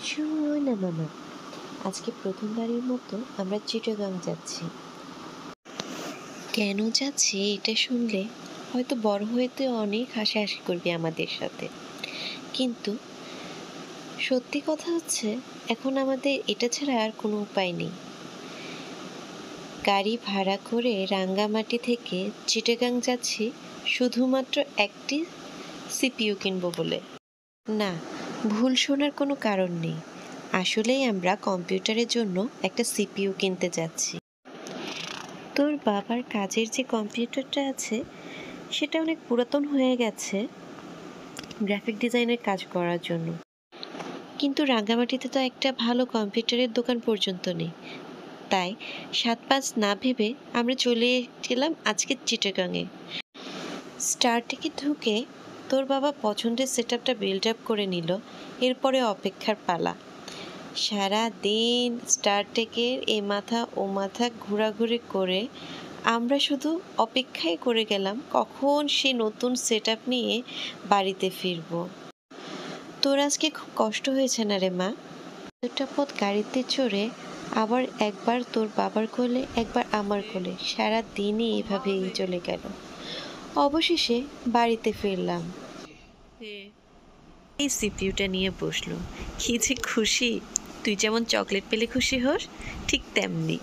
শোনা মামা, আজকে প্রথমবারের মতো আমরা চিটাগাং যাচ্ছি। কেন যাচ্ছি এটা শুনলে হয়তো বড় হয়ে তুই অনেক হাসাহাসি করবি আমাদের সাথে, কিন্তু সত্যি কথা হচ্ছে এখন আমাদের এটা ছাড়া আর কোনো উপায় নেই। গাড়ি ভাড়া করে রাঙ্গামাটি থেকে চিটাগাং যাচ্ছি শুধুমাত্র একটি সিপিইউ কিনবো বলে। না, ভুল শোনার কোনো কারণ নেই। আসলেই আমরা কম্পিউটারের জন্য একটা সিপিইউ কিনতে যাচ্ছি। তোর বাবার কাজের যে কম্পিউটারটা আছে সেটা অনেক পুরাতন হয়ে গেছে গ্রাফিক ডিজাইনের কাজ করার জন্য, কিন্তু রাঙ্গামাটিতে তো একটা ভালো কম্পিউটারের দোকান পর্যন্ত নেই। তাই ৭-৫ না ভেবে আমরা চলে গেলাম আজকে চিটাগাংয়ে। স্টারটেকে ঢুকে তোর বাবা পছন্দের সেট আপটা বিল্ড আপ করে নিল। এরপরে অপেক্ষার পালা। সারা দিন স্টারটেকের এ মাথা ও মাথা ঘোরাঘুরি করে আমরা শুধু অপেক্ষাই করে গেলাম কখন সে নতুন সেট আপ নিয়ে বাড়িতে ফিরব। তোর আজকে খুব কষ্ট হয়েছে না রে মা? দুটা পথ গাড়িতে চড়ে আবার একবার তোর বাবার কোলে একবার আমার কোলে সারা দিনই এভাবেই চলে গেল। অবশেষে বাড়িতে ফিরলাম। এই সিপিইউটা নিয়ে বসলো। কি যে খুশি! তুই যেমন চকলেট পেলে খুশি হোস, ঠিক তেমনি।